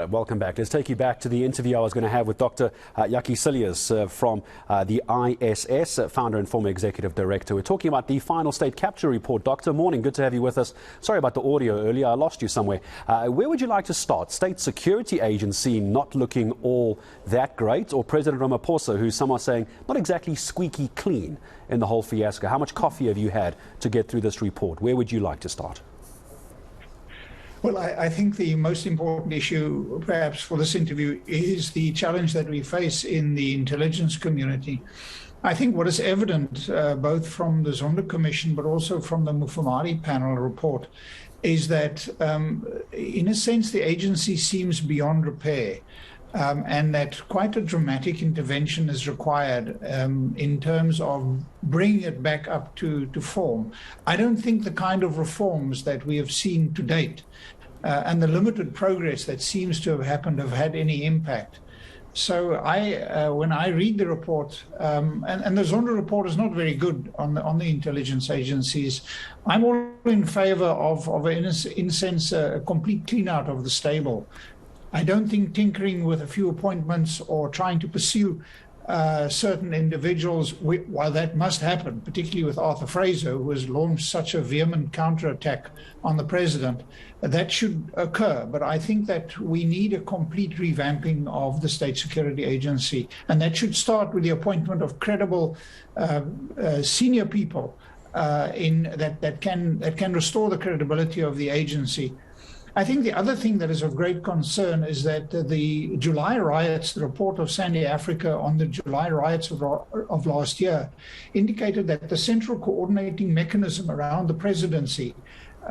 right, welcome back. Let's take you back to the interview I was going to have with Dr. Jakkie Cilliers from the ISS, founder and former executive director. We're talking about the final state capture report. Doctor, morning. Good to have you with us. Sorry about the audio earlier. I lost you somewhere. Where would you like to start? State security agency not looking all that great, or President Ramaphosa, who some are saying not exactly squeaky clean in the whole fiasco? How much coffee have you had to get through this report? Where would you like to start? Well, I think the most important issue, perhaps, for this interview is the challenge that we face in the intelligence community. I think what is evident, both from the Zondo Commission but also from the Mufamadi panel report, is that, in a sense, the agency seems beyond repair. And that quite a dramatic intervention is required in terms of bringing it back up to form. I don't think the kind of reforms that we have seen to date and the limited progress that seems to have happened have had any impact. So when I read the report, and the Zondo report is not very good on the intelligence agencies, I'm all in favor of in a sense, a complete clean out of the stable. I don't think tinkering with a few appointments or trying to pursue certain individuals, while that must happen, particularly with Arthur Fraser, who has launched such a vehement counterattack on the president, that should occur. But I think that we need a complete revamping of the State Security Agency, and that should start with the appointment of credible senior people that can restore the credibility of the agency. I think the other thing that is of great concern is that the July riots, the report of Sandy Africa on the July riots of last year, indicated that the central coordinating mechanism around the presidency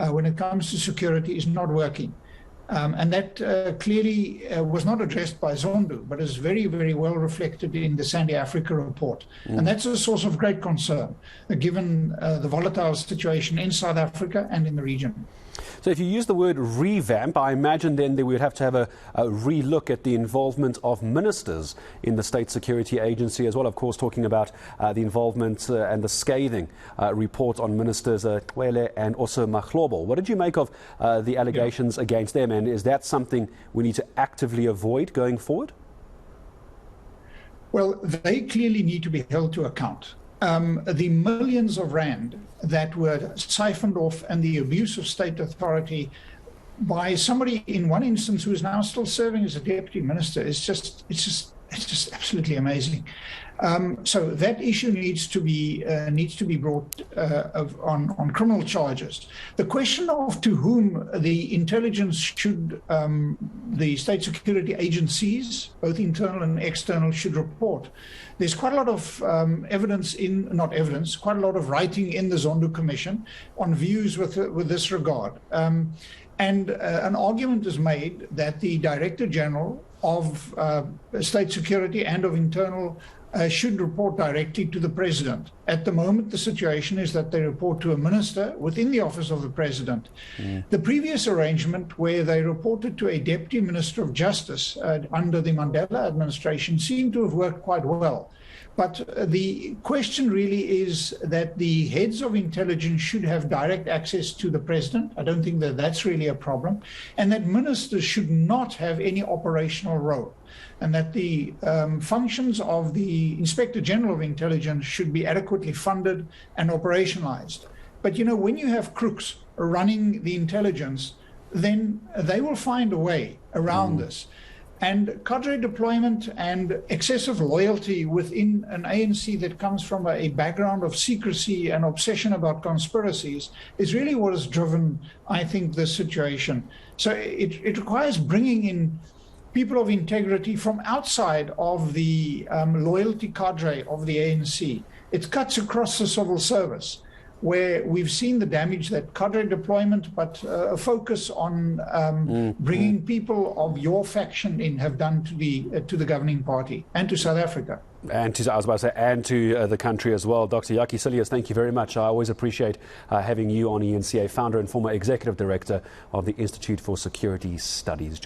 when it comes to security is not working. And that clearly was not addressed by Zondo, but is very, very well reflected in the Sandy Africa report. And that's a source of great concern, given the volatile situation in South Africa and in the region. So if you use the word revamp, I imagine then that we would have to have a re-look at the involvement of ministers in the State Security Agency as well. Of course, talking about the involvement and the scathing report on ministers Cwele and also Mahlobo. What did you make of the allegations against them, and is that something we need to actively avoid going forward? Well, they clearly need to be held to account. The millions of rand that were siphoned off and the abuse of state authority by somebody in one instance who is now still serving as a deputy minister is just absolutely amazing. So that issue needs to be brought on criminal charges. The question of to whom the intelligence should the state security agencies, both internal and external, should report. There's quite a lot of quite a lot of writing in the Zondo Commission on views with this regard. And an argument is made that the Director General of State Security and of Internal should report directly to the President. At the moment, the situation is that they report to a minister within the office of the President. The previous arrangement, where they reported to a Deputy Minister of Justice under the Mandela administration, seemed to have worked quite well. But the question really is that the heads of intelligence should have direct access to the president. I don't think that that's really a problem. And that ministers should not have any operational role. And that the functions of the Inspector General of Intelligence should be adequately funded and operationalized. But, you know, when you have crooks running the intelligence, then they will find a way around this. And cadre deployment and excessive loyalty within an ANC that comes from a background of secrecy and obsession about conspiracies is really what has driven, I think, this situation. So it requires bringing in people of integrity from outside of the loyalty cadre of the ANC. It cuts across the civil service, where we've seen the damage that cadre deployment, but a focus on bringing people of your faction in have done to the governing party and to South Africa. And to, I was about to say, and to the country as well. Dr. Jakkie Cilliers, thank you very much. I always appreciate having you on eNCA, founder and former executive director of the Institute for Security Studies.